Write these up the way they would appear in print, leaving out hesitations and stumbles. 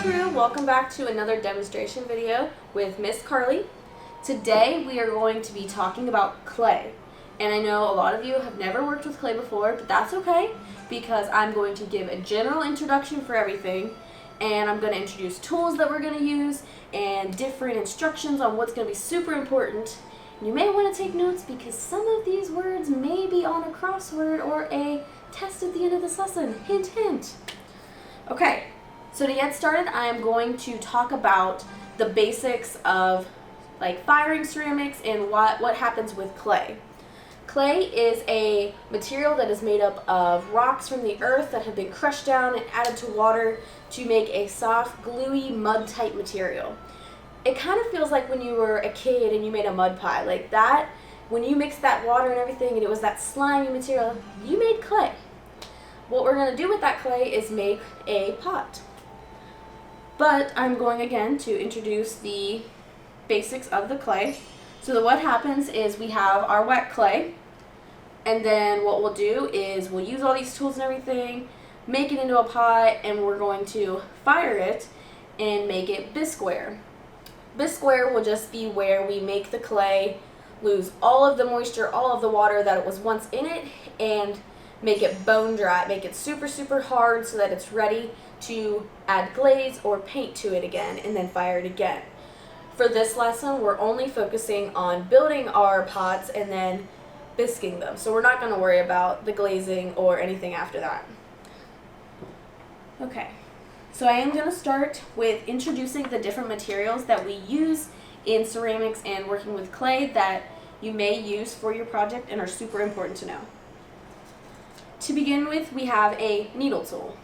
crew, welcome back to another demonstration video with Miss Carlie. Today we are going to be talking about clay. And I know a lot of you have never worked with clay before, but that's okay because I'm going to give a general introduction for everything, and I'm going to introduce tools that we're going to use and different instructions on what's going to be super important. You may want to take notes because some of these words may be on a crossword or a test at the end of this lesson. Hint, hint. Okay, so to get started, I'm going to talk about the basics of like firing ceramics and what happens with clay. Clay is a material that is made up of rocks from the earth that have been crushed down and added to water to make a soft, gluey, mud-type material. It kind of feels like when you were a kid and you made a mud pie. Like that, when you mixed that water and everything and it was that slimy material, you made clay. What we're going to do with that clay is make a pot. But I'm going again to introduce the basics of the clay. So what happens is we have our wet clay, and then what we'll do is we'll use all these tools and everything, make it into a pot, and we're going to fire it and make it bisqueware. Bisqueware will just be where we make the clay lose all of the moisture, all of the water that it was once in it, and make it bone dry, make it super, super hard so that it's ready to add glaze or paint to it again and then fire it again. For this lesson, we're only focusing on building our pots and then bisquing them. So we're not going to worry about the glazing or anything after that. Okay, so I am going to start with introducing the different materials that we use in ceramics and working with clay that you may use for your project and are super important to know. To begin with, we have a needle tool.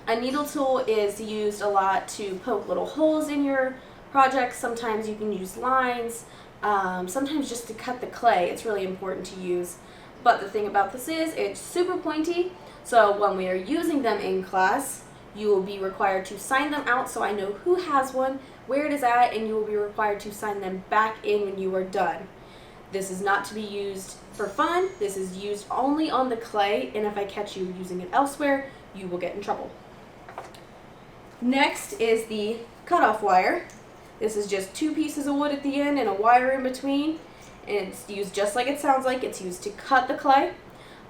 A needle tool is used a lot to poke little holes in your projects. Sometimes you can use lines, sometimes just to cut the clay. It's really important to use. But the thing about this is it's super pointy, so when we are using them in class, you will be required to sign them out so I know who has one, where it is at, and you will be required to sign them back in when you are done. This is not to be used for fun. This is used only on the clay, and if I catch you using it elsewhere, you will get in trouble. Next is the cutoff wire. This is just two pieces of wood at the end and a wire in between, and it's used just like it sounds like. It's used to cut the clay.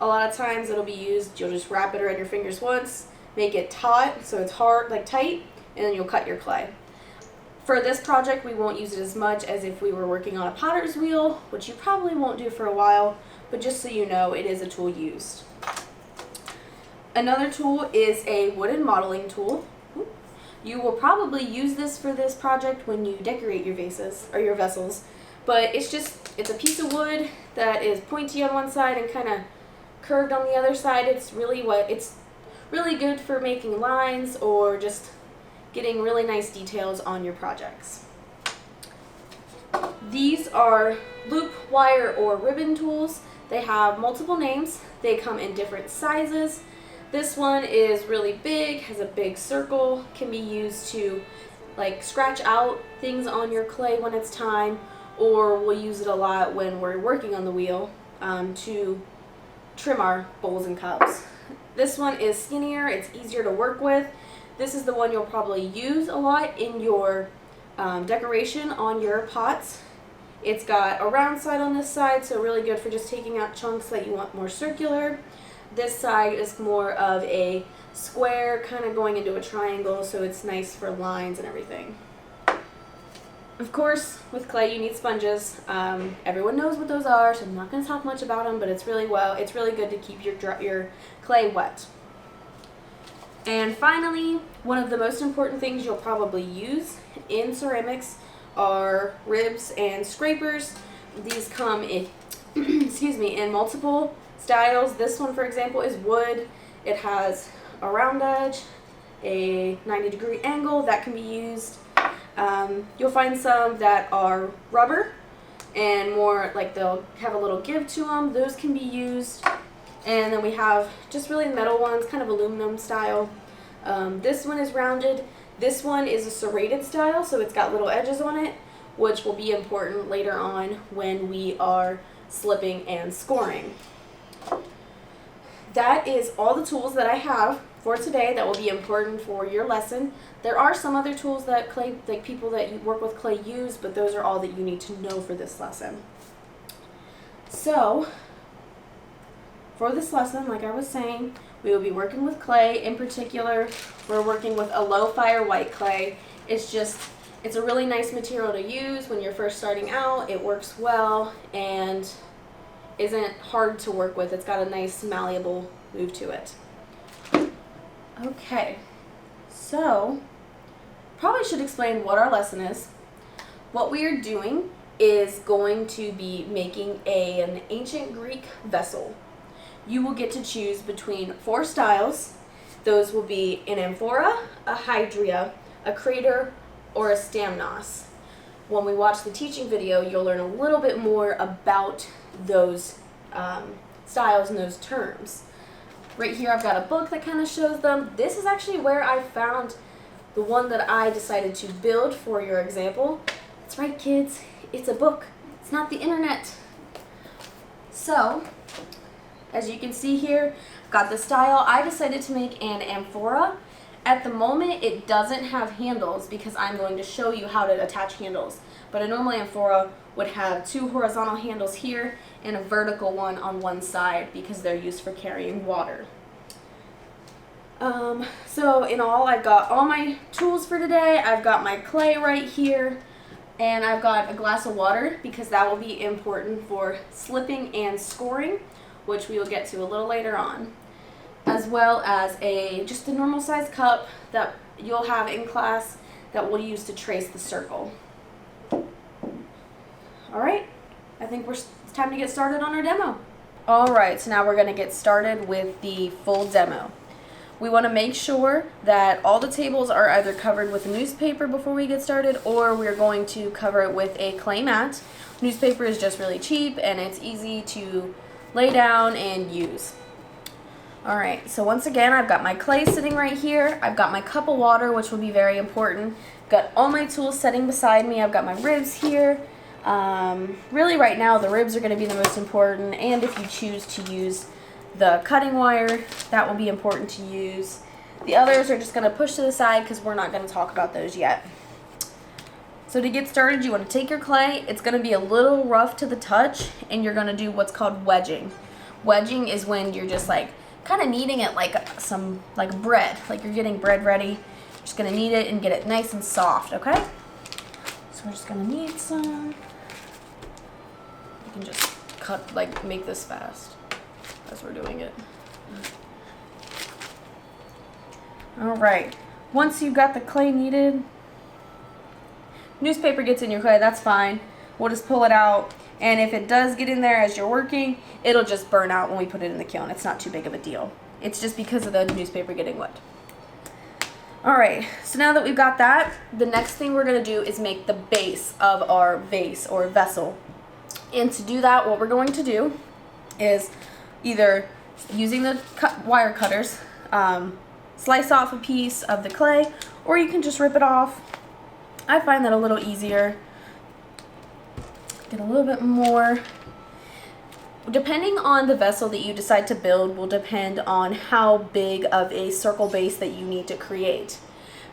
A lot of times it'll be used, you'll just wrap it around your fingers once, make it taut so it's hard, like tight, and then you'll cut your clay. For this project, we won't use it as much as if we were working on a potter's wheel, which you probably won't do for a while, but just so you know, it is a tool used. Another tool is a wooden modeling tool. You will probably use this for this project when you decorate your vases or your vessels, but it's a piece of wood that is pointy on one side and kind of curved on the other side. It's really good for making lines or just getting really nice details on your projects. These are loop, wire, or ribbon tools. They have multiple names. They come in different sizes. This one is really big, has a big circle, can be used to like scratch out things on your clay when it's time, or we'll use it a lot when we're working on the wheel to trim our bowls and cups. This one is skinnier, it's easier to work with. This is the one you'll probably use a lot in your decoration on your pots. It's got a round side on this side, so really good for just taking out chunks that you want more circular. This side is more of a square, kind of going into a triangle, so it's nice for lines and everything. Of course, with clay you need sponges. Everyone knows what those are, so I'm not going to talk much about them, but it's really good to keep your clay wet. And finally, one of the most important things you'll probably use in ceramics are ribs and scrapers. These come in, in multiple styles. This one, for example, is wood. It has a round edge, a 90-degree angle that can be used. You'll find some that are rubber and more like they'll have a little give to them. Those can be used. And then we have just really metal ones, kind of aluminum style. This one is rounded. This one is a serrated style, so it's got little edges on it, which will be important later on when we are slipping and scoring. That is all the tools that I have for today that will be important for your lesson. There are some other tools that people that you work with clay use, but those are all that you need to know for this lesson. So, for this lesson, like I was saying, we will be working with clay. In particular, we're working with a low fire white clay. It's a really nice material to use when you're first starting out. It works well and isn't hard to work with. It's got a nice malleable move to it. Okay, so probably should explain what our lesson is. What we are doing is going to be making an ancient Greek vessel. You will get to choose between 4 styles. Those will be an amphora, a hydria, a crater, or a stamnos. When we watch the teaching video, you'll learn a little bit more about those styles and those terms. Right here I've got a book that kind of shows them. This is actually where I found the one that I decided to build for your example. That's right, kids, it's a book. It's not the internet. So, as you can see here, I've got the style. I decided to make an amphora. At the moment, it doesn't have handles because I'm going to show you how to attach handles. But a normal amphora would have 2 horizontal handles here and a vertical one on one side because they're used for carrying water. So in all, I've got all my tools for today. I've got my clay right here, and I've got a glass of water because that will be important for slipping and scoring, which we will get to a little later on, as well as just a normal size cup that you'll have in class that we'll use to trace the circle. Alright, I think it's time to get started on our demo. Alright, so now we're going to get started with the full demo. We want to make sure that all the tables are either covered with newspaper before we get started, or we're going to cover it with a clay mat. Newspaper is just really cheap and it's easy to lay down and use. Alright, so once again, I've got my clay sitting right here. I've got my cup of water, which will be very important. Got all my tools sitting beside me. I've got my ribs here. Really right now, the ribs are going to be the most important, and if you choose to use the cutting wire, that will be important to use. The others are just going to push to the side because we're not going to talk about those yet. So to get started, you want to take your clay. It's going to be a little rough to the touch, and you're going to do what's called wedging. Wedging is when you're just like kind of kneading it like bread, like you're getting bread ready. You're just going to knead it and get it nice and soft, okay? So we're just going to knead some. You can just make this fast as we're doing it. Alright, once you've got the clay kneaded, newspaper gets in your clay, that's fine. We'll just pull it out, and if it does get in there as you're working, it'll just burn out when we put it in the kiln. It's not too big of a deal. It's just because of the newspaper getting wet. Alright, so now that we've got that, the next thing we're going to do is make the base of our vase or vessel. And to do that, what we're going to do is either using the wire cutters, slice off a piece of the clay, or you can just rip it off. I find that a little easier. Get a little bit more. Depending on the vessel that you decide to build will depend on how big of a circle base that you need to create.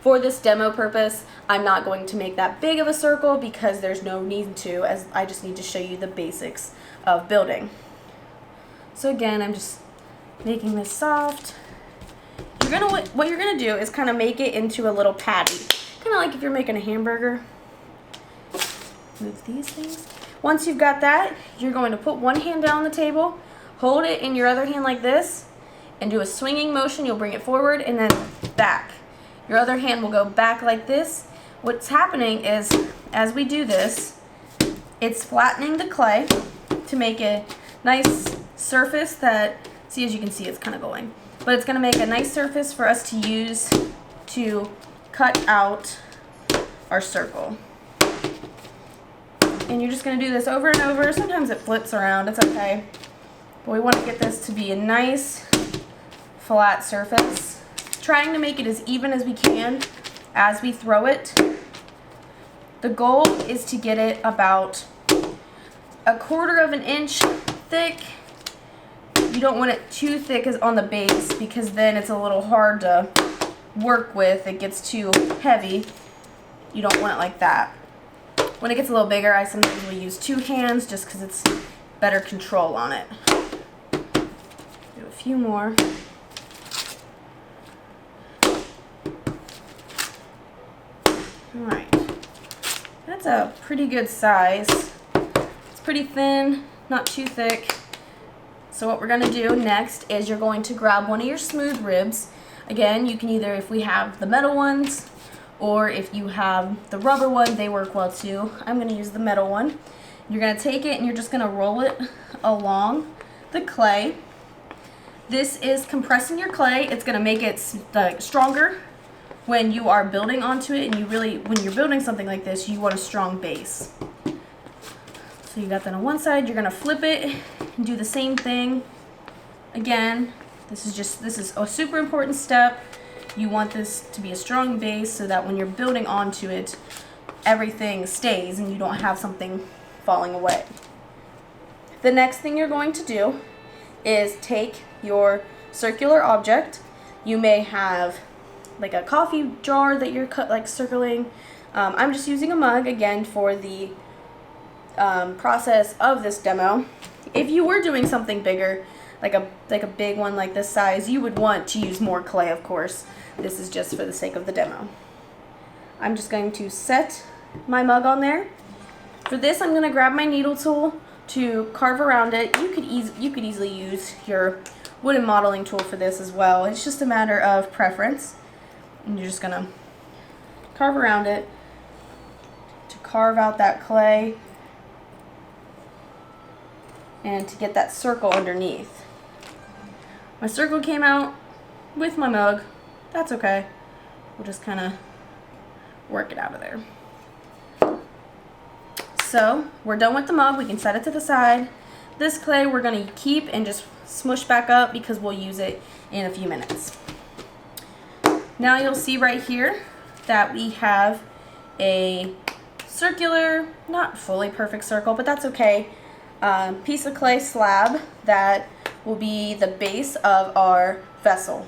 For this demo purpose, I'm not going to make that big of a circle because there's no need to, as I just need to show you the basics of building. So again, I'm just making this soft. What you're gonna do is kind of make it into a little patty, kind of like if you're making a hamburger. Move these things. Once you've got that, you're going to put one hand down on the table, hold it in your other hand like this, and do a swinging motion. You'll bring it forward and then back. Your other hand will go back like this. What's happening is, as we do this, it's flattening the clay to make a nice surface that, see, as you can see, it's kind of going. But it's going to make a nice surface for us to use to cut out our circle. And you're just going to do this over and over. Sometimes it flips around, it's okay. But we want to get this to be a nice flat surface. Trying to make it as even as we can as we throw it. The goal is to get it about 1/4 of an inch thick You don't want it too thick as on the base because then it's a little hard to work with. It gets too heavy. You don't want it like that. When it gets a little bigger, I sometimes will use 2 hands just because it's better control on it. Do a few more. Alright. That's a pretty good size. It's pretty thin, not too thick. So what we're going to do next is you're going to grab one of your smooth ribs. Again, you can either, if we have the metal ones, or if you have the rubber one, they work well too. I'm going to use the metal one. You're going to take it and you're just going to roll it along the clay. This is compressing your clay. It's going to make it stronger when you are building onto it, and when you're building something like this, you want a strong base. So you got that on one side, you're going to flip it and do the same thing. Again, this is a super important step. You want this to be a strong base so that when you're building onto it, everything stays and you don't have something falling away. The next thing you're going to do is take your circular object. You may have like a coffee jar that you're circling. I'm just using a mug again for the process of this demo. If you were doing something bigger, like a big one like this size, you would want to use more clay, of course. This is just for the sake of the demo. I'm just going to set my mug on there. For this, I'm going to grab my needle tool to carve around it. You could easily use your wooden modeling tool for this as well. It's just a matter of preference. And you're just going to carve around it to carve out that clay and to get that circle underneath. My circle came out with my mug. That's okay. We'll just kind of work it out of there. So we're done with the mug. We can set it to the side. This clay we're going to keep and just smush back up because we'll use it in a few minutes. Now you'll see right here that we have a circular, not fully perfect circle, but that's okay, piece of clay slab that will be the base of our vessel.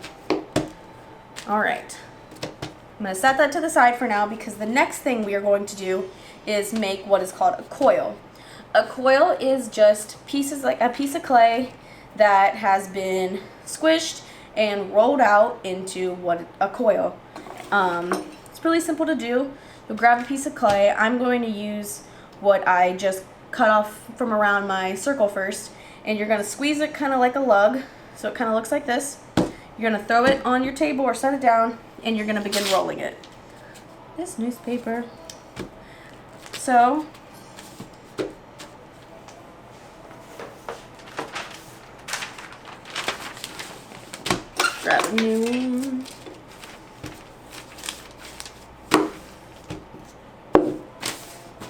Alright, I'm going to set that to the side for now because the next thing we are going to do is make what is called a coil. A coil is just a piece of clay that has been squished and rolled out into a coil. It's really simple to do. You'll grab a piece of clay. I'm going to use what I just cut off from around my circle first, and you're going to squeeze it kind of like a lug, so it kind of looks like this. You're going to throw it on your table or set it down, and you're going to begin rolling it. This newspaper. So grab a new one.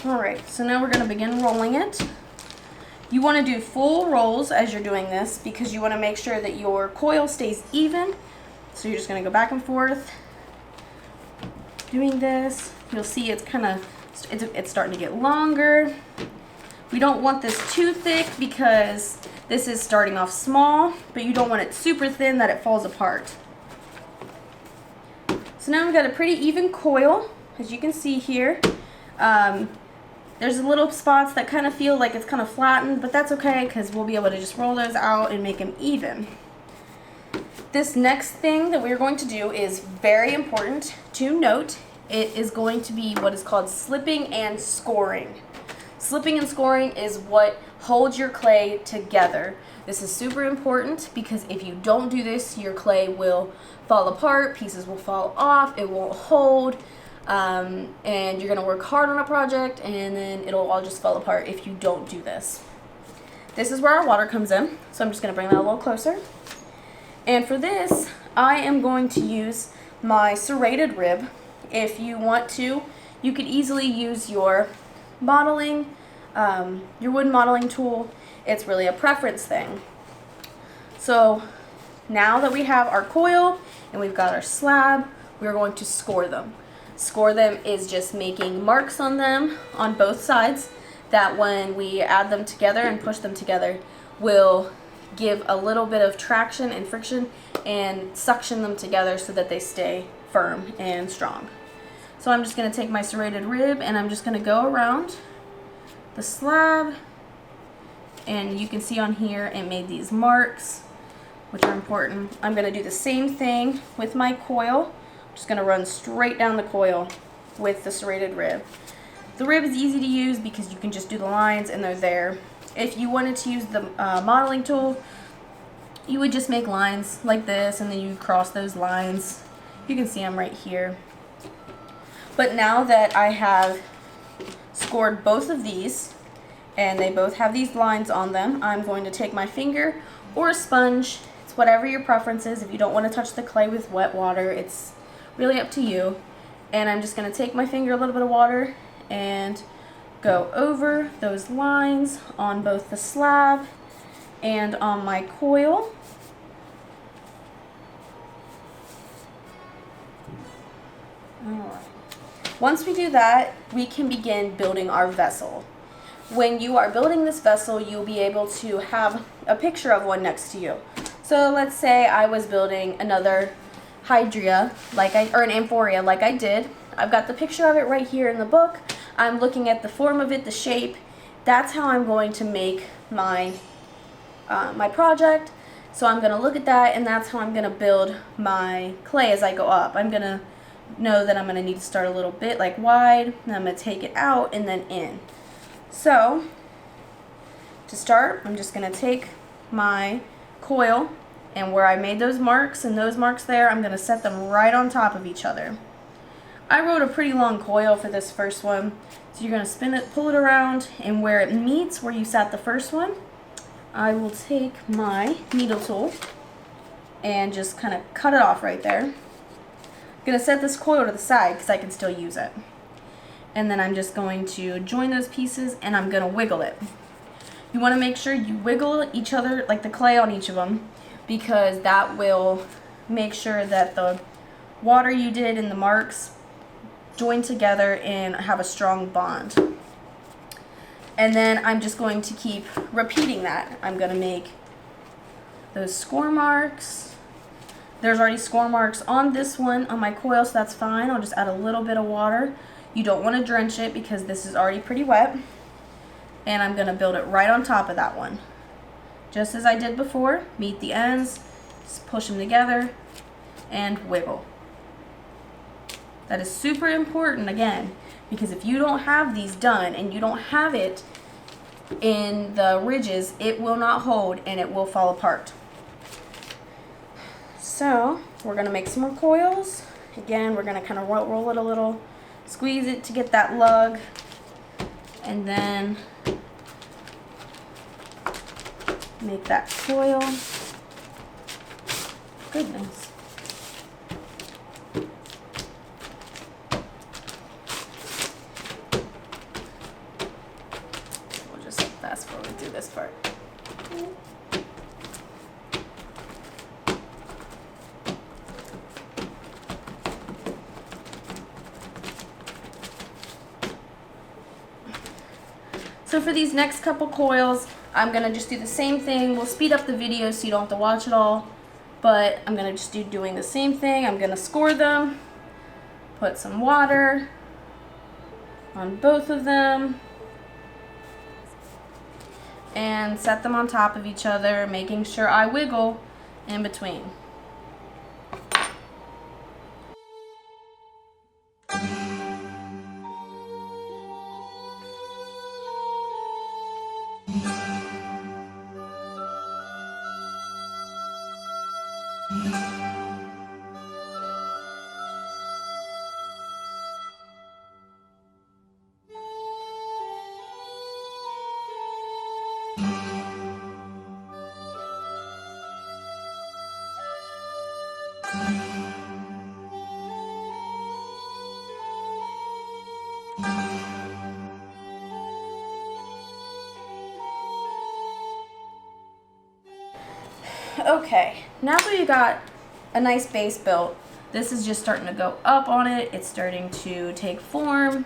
Alright, so now we're going to begin rolling it. You want to do full rolls as you're doing this because you want to make sure that your coil stays even. So you're just going to go back and forth doing this. You'll see it's starting to get longer. We don't want this too thick because this is starting off small, but you don't want it super thin that it falls apart. So now we've got a pretty even coil, as you can see here. There's little spots that kind of feel like it's kind of flattened, but that's okay because we'll be able to just roll those out and make them even. This next thing that we're going to do is very important to note. It is going to be what is called slipping and scoring. Slipping and scoring is what holds your clay together. This is super important because if you don't do this, your clay will fall apart, pieces will fall off, it won't hold, and you're going to work hard on a project and then it'll all just fall apart if you don't do this. This is where our water comes in, so I'm just going to bring that a little closer. And for this, I am going to use my serrated rib. If you want to, you could easily use your modeling, your wood modeling tool. It's really a preference thing. So now that we have our coil and we've got our slab, we're going to score them. Score them is just making marks on them on both sides that when we add them together and push them together will give a little bit of traction and friction and suction them together so that they stay firm and strong. So I'm just going to take my serrated rib and I'm just going to go around the slab, and you can see on here it made these marks, which are important. I'm going to do the same thing with my coil. I'm just going to run straight down the coil with the serrated rib. The rib is easy to use because you can just do the lines and they're there. If you wanted to use the modeling tool, you would just make lines like this and then you cross those lines. You can see them right here. But now that I have scored both of these and they both have these lines on them, I'm going to take my finger or a sponge. It's whatever your preference is. If you don't want to touch the clay with wet water, it's really up to you. And I'm just going to take my finger, a little bit of water, and go over those lines on both the slab and on my coil. Alright. Once we do that, we can begin building our vessel. When you are building this vessel, you'll be able to have a picture of one next to you. So let's say I was building another hydria, or an amphoria like I did. I've got the picture of it right here in the book. I'm looking at the form of it, the shape. That's how I'm going to make my my project. So I'm going to look at that, and that's how I'm going to build my clay as I go up. I'm going to know that I'm going to need to start a little bit like wide, and I'm going to take it out and then in. So to start, I'm just going to take my coil, and where I made those marks and those marks there, I'm going to set them right on top of each other. I wrote a pretty long coil for this first one, so you're going to spin it, pull it around, and where it meets where you sat the first one, I will take my needle tool and just kind of cut it off right there. I'm going to set this coil to the side because I can still use it. And then I'm just going to join those pieces and I'm going to wiggle it. You want to make sure you wiggle each other, like the clay on each of them, because that will make sure that the water you did and the marks join together and have a strong bond. And then I'm just going to keep repeating that. I'm going to make those score marks. There's already score marks on this one on my coil, so that's fine. I'll just add a little bit of water. You don't want to drench it because this is already pretty wet. And I'm going to build it right on top of that one. Just as I did before, meet the ends, just push them together, and wiggle. That is super important, again, because if you don't have these done and you don't have it in the ridges, it will not hold and it will fall apart. So we're going to make some more coils. Again, we're going to kind of roll it a little, squeeze it to get that lug, and then make that coil. Goodness. We'll just fast forward through this part. So for these next couple coils, I'm going to just do the same thing. We'll speed up the video so you don't have to watch it all. But I'm going to just doing the same thing. I'm going to score them, put some water on both of them, and set them on top of each other, making sure I wiggle in between. Okay, now that you got a nice base built, this is just starting to go up on it. It's starting to take form.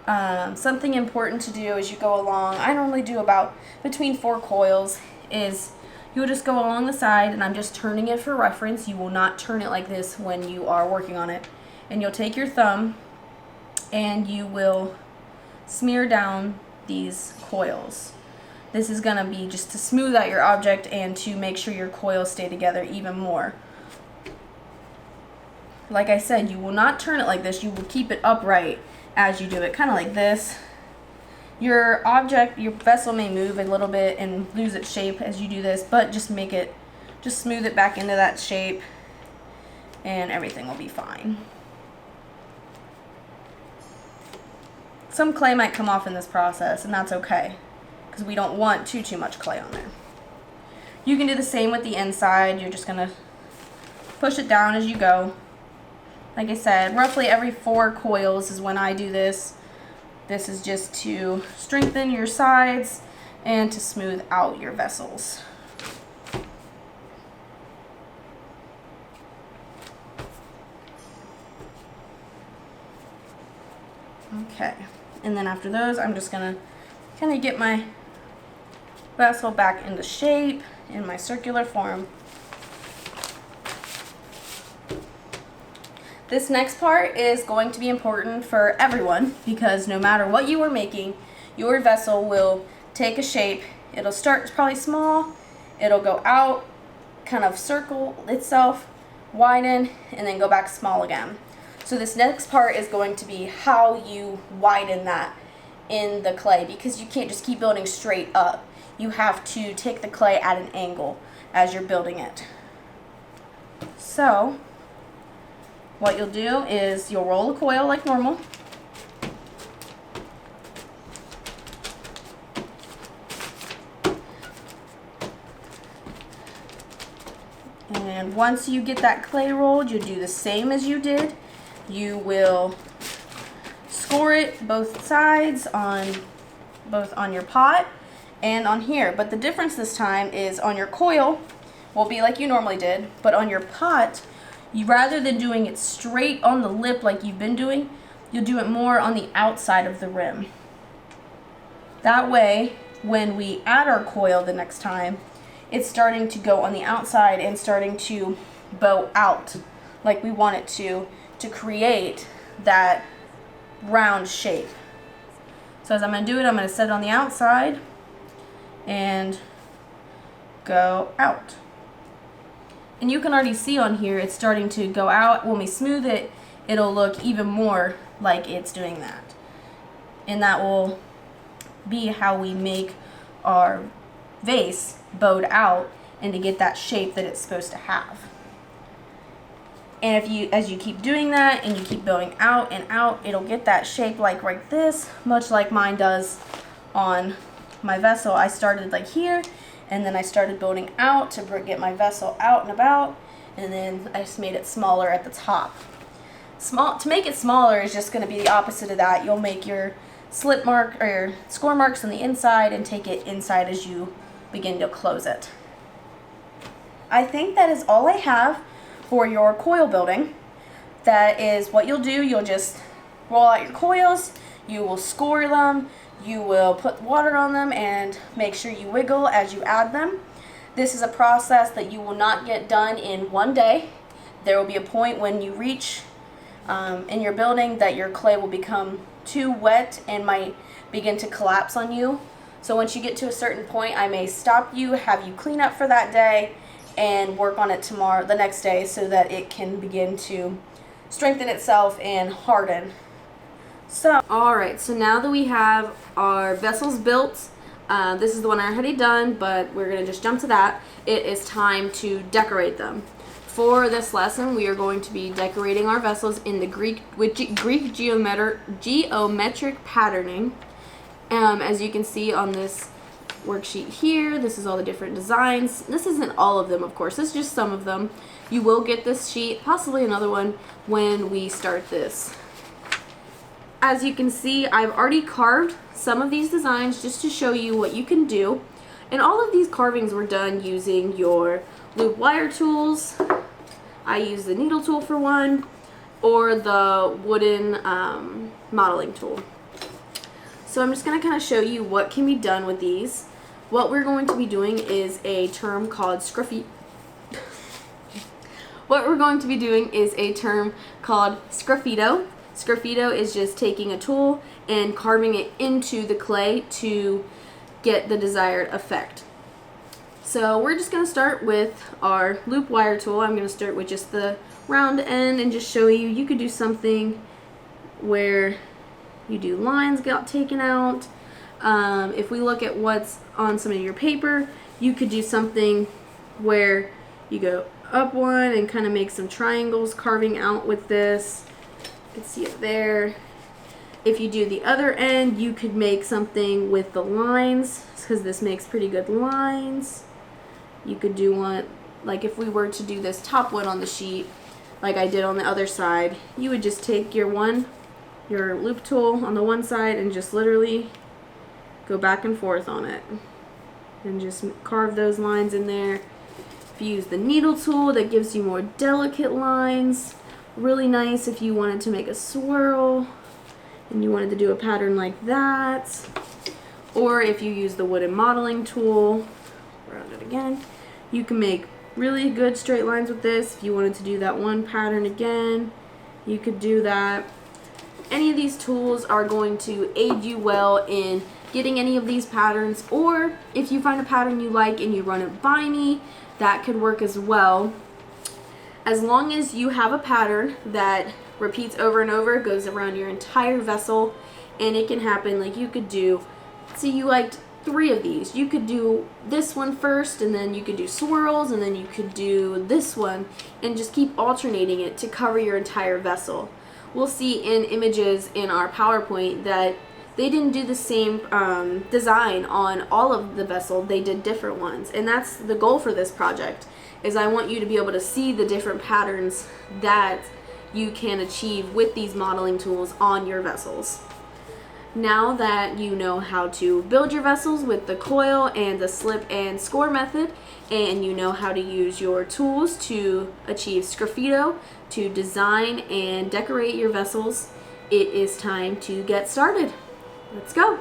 Something important to do as you go along, I normally do about between 4 coils, is You'll just go along the side, and I'm just turning it for reference. You will not turn it like this when you are working on it. And you'll take your thumb and you will smear down these coils. This is going to be just to smooth out your object and to make sure your coils stay together even more. Like I said, you will not turn it like this. You will keep it upright as you do it, kind of like this. Your object, your vessel may move a little bit and lose its shape as you do this, but just smooth it back into that shape and everything will be fine. Some clay might come off in this process, and that's okay, because we don't want too much clay on there. You can do the same with the inside. You're just gonna push it down as you go. Like I said, roughly every 4 coils is when I do this. This is just to strengthen your sides and to smooth out your vessels. Okay, and then after those, I'm just gonna kind of get my vessel back into shape in my circular form. This next part is going to be important for everyone, because no matter what you are making, your vessel will take a shape. It'll start probably small, it'll go out, kind of circle itself, widen, and then go back small again. So this next part is going to be how you widen that in the clay, because you can't just keep building straight up. You have to take the clay at an angle as you're building it. So what you'll do is you'll roll the coil like normal. And once you get that clay rolled, you'll do the same as you did. You will score it both sides both on your pot and on here. But the difference this time is on your coil will be like you normally did, but on your pot, rather than doing it straight on the lip like you've been doing, you'll do it more on the outside of the rim. That way, when we add our coil the next time, it's starting to go on the outside and starting to bow out like we want it to create that round shape. So as I'm going to do it, I'm going to set it on the outside and go out. And you can already see on here it's starting to go out. When we smooth it, it'll look even more like it's doing that. And that will be how we make our vase bowed out and to get that shape that it's supposed to have. And as you keep doing that and you keep bowing out and out, it'll get that shape like this, much like mine does on my vessel. I started like here, and then I started building out to get my vessel out and about, and then I just made it smaller at the top. To make it smaller is just going to be the opposite of that. You'll make your slit mark or your score marks on the inside and take it inside as you begin to close it. I think that is all I have for your coil building. That is what you'll do. You'll just roll out your coils, you will score them, you will put water on them and make sure you wiggle as you add them. This is a process that you will not get done in one day. There will be a point when you reach in your building that your clay will become too wet and might begin to collapse on you. So once you get to a certain point, I may stop you, have you clean up for that day, and work on it the next day, so that it can begin to strengthen itself and harden. So, alright, so now that we have our vessels built, this is the one I already done, but we're going to just jump to that. It is time to decorate them. For this lesson, we are going to be decorating our vessels in the Greek geometric patterning. As you can see on this worksheet here, this is all the different designs. This isn't all of them, of course. This is just some of them. You will get this sheet, possibly another one, when we start this. As you can see, I've already carved some of these designs just to show you what you can do. And all of these carvings were done using your loop wire tools. I use the needle tool for one, or the wooden modeling tool. So I'm just going to kind of show you what can be done with these. what we're going to be doing is a term called sgraffito. What we're going to be doing is a term called sgraffito. Sgraffito is just taking a tool and carving it into the clay to get the desired effect. So we're just going to start with our loop wire tool. I'm going to start with just the round end and just show you. You could do something where you do lines got taken out. If we look at what's on some of your paper, you could do something where you go up one and kind of make some triangles carving out with this. You can see it there. If you do the other end, you could make something with the lines, because this makes pretty good lines. You could do one, like if we were to do this top one on the sheet, like I did on the other side, you would just take your loop tool on the one side and just literally go back and forth on it. And just carve those lines in there. If you use the needle tool, that gives you more delicate lines. Really nice if you wanted to make a swirl and you wanted to do a pattern like that. Or if you use the wooden modeling tool, round it again, you can make really good straight lines with this. If you wanted to do that one pattern again, you could do that. Any of these tools are going to aid you well in getting any of these patterns, or if you find a pattern you like and you run it by me, that could work as well. As long as you have a pattern that repeats over and over, goes around your entire vessel, and it can happen, like you could do, see you liked 3 of these, you could do this one first, and then you could do swirls, and then you could do this one, and just keep alternating it to cover your entire vessel. We'll see in images in our PowerPoint that they didn't do the same design on all of the vessel, they did different ones, and that's the goal for this project, is I want you to be able to see the different patterns that you can achieve with these modeling tools on your vessels. Now that you know how to build your vessels with the coil and the slip and score method, and you know how to use your tools to achieve sgraffito, to design and decorate your vessels, it is time to get started. Let's go.